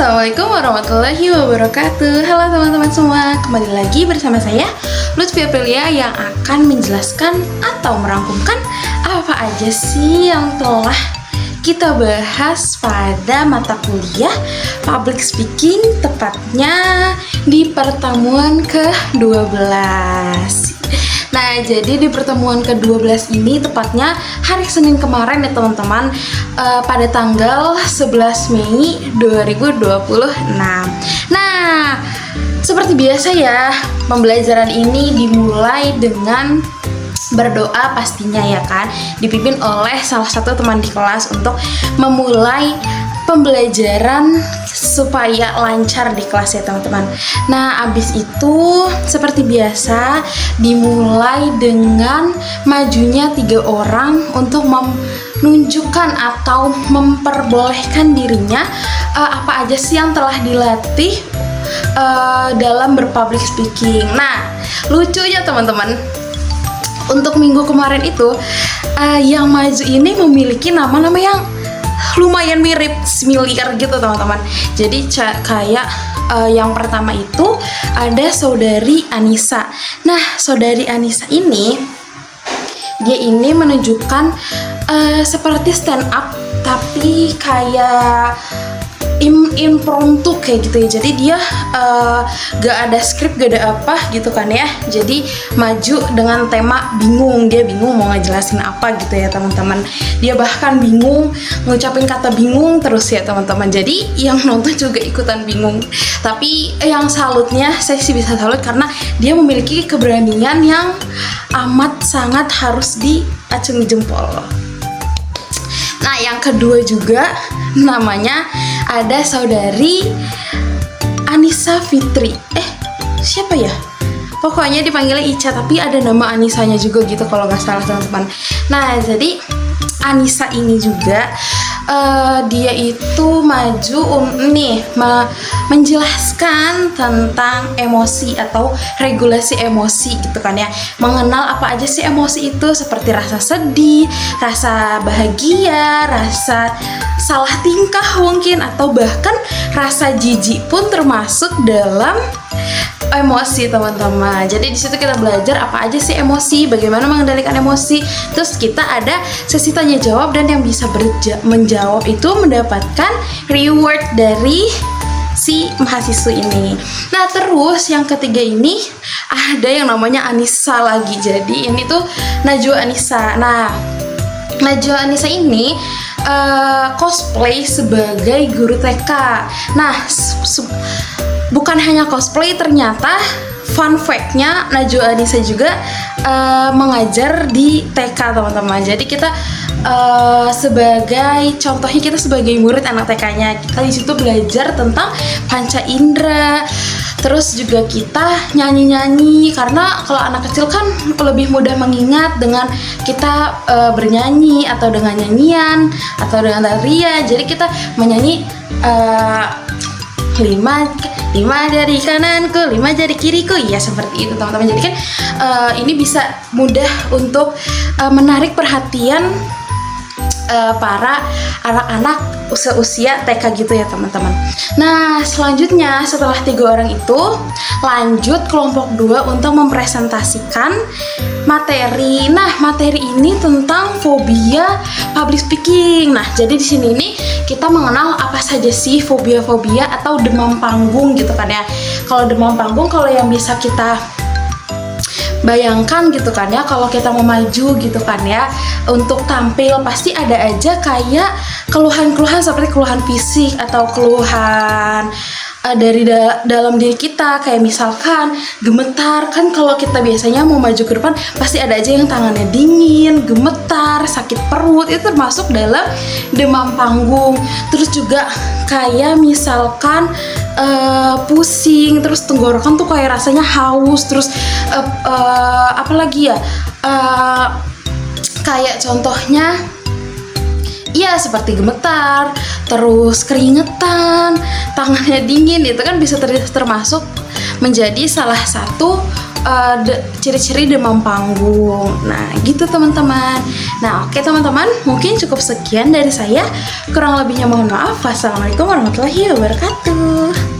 Assalamualaikum warahmatullahi wabarakatuh. Halo teman-teman semua, kembali lagi bersama saya Lutfi Aprilia yang akan menjelaskan atau merangkumkan apa aja sih yang telah kita bahas pada mata kuliah Public Speaking, tepatnya di pertemuan ke-12. Nah, jadi di pertemuan ke-12 ini tepatnya hari Senin kemarin ya teman-teman, pada tanggal 11 Mei 2026. Nah, seperti biasa ya, pembelajaran ini dimulai dengan berdoa pastinya ya kan, dipimpin oleh salah satu teman di kelas untuk memulai pembelajaran supaya lancar di kelas ya teman-teman. Nah, abis itu seperti biasa dimulai dengan majunya 3 orang untuk menunjukkan atau memperbolehkan dirinya apa aja sih yang telah dilatih dalam berpublic speaking. Nah, lucunya teman-teman, untuk minggu kemarin itu yang maju ini memiliki nama-nama yang lumayan mirip, similar gitu teman-teman. Jadi kayak yang pertama itu ada saudari Anissa. Nah, saudari Anissa ini dia ini menunjukkan seperti stand up tapi kayak impromptu kayak gitu ya. Jadi dia gak ada skrip, gak ada apa gitu kan ya. Jadi maju dengan tema bingung. Dia bingung mau ngejelasin apa gitu ya teman-teman. Dia bahkan bingung ngucapin kata bingung terus ya teman-teman. Jadi yang nonton juga ikutan bingung. Tapi yang salutnya, saya sih bisa salut karena dia memiliki keberanian yang amat sangat harus diacungi jempol. Nah, yang kedua juga namanya ada saudari Anissa Fitri. Siapa ya? Pokoknya dipanggilnya Ica, tapi ada nama Anissanya juga gitu kalau nggak salah teman-teman. Nah, jadi Anissa ini juga dia itu maju menjelaskan tentang emosi atau regulasi emosi gitu kan ya. Mengenal apa aja sih emosi itu, seperti rasa sedih, rasa bahagia, rasa salah tingkah mungkin, atau bahkan rasa jijik pun termasuk dalam emosi teman-teman. Jadi di situ kita belajar apa aja sih emosi, bagaimana mengendalikan emosi. Terus kita ada sesi tanya jawab dan yang bisa menjawab itu mendapatkan reward dari si mahasiswa ini. Nah, terus yang ketiga ini ada yang namanya Anissa lagi. Jadi ini tuh Najwa Anissa. Nah, Najwa Anissa ini cosplay sebagai guru TK. Nah, bukan hanya cosplay, ternyata fun fact-nya Najwa Anissa juga mengajar di TK teman-teman. Jadi kita contohnya kita sebagai murid anak TK-nya, kita di situ belajar tentang panca indera. Terus juga kita nyanyi-nyanyi, karena kalau anak kecil kan lebih mudah mengingat dengan kita bernyanyi atau dengan nyanyian atau dengan tarian. Jadi kita menyanyi 5 jari kananku, 5 jari kiriku, ya seperti itu teman-teman. Jadi kan ini bisa mudah untuk menarik perhatian para anak-anak usia TK gitu ya teman-teman. Nah, selanjutnya setelah 3 orang itu lanjut kelompok 2 untuk mempresentasikan materi. Nah, materi ini tentang fobia public speaking. Nah, jadi di sini ini kita mengenal apa saja sih fobia-fobia atau demam panggung gitu kan ya. Kalau demam panggung, kalau yang bisa kita bayangkan gitu kan ya, kalau kita mau maju gitu kan ya, untuk tampil pasti ada aja kayak keluhan-keluhan seperti keluhan fisik atau keluhan dari dalam diri kita, kayak misalkan gemetar kan. Kalau kita biasanya mau maju ke depan pasti ada aja yang tangannya dingin, gemetar, sakit perut, itu termasuk dalam demam panggung. Terus juga kayak misalkan pusing, terus tenggorokan tuh kayak rasanya haus, terus apalagi ya, kayak contohnya ya seperti gemetar, terus keringetan, tangannya dingin, itu kan bisa termasuk menjadi salah satu ciri-ciri demam panggung. Nah, gitu teman-teman. Nah, oke teman-teman, mungkin cukup sekian dari saya. Kurang lebihnya mohon maaf. Wassalamualaikum warahmatullahi wabarakatuh.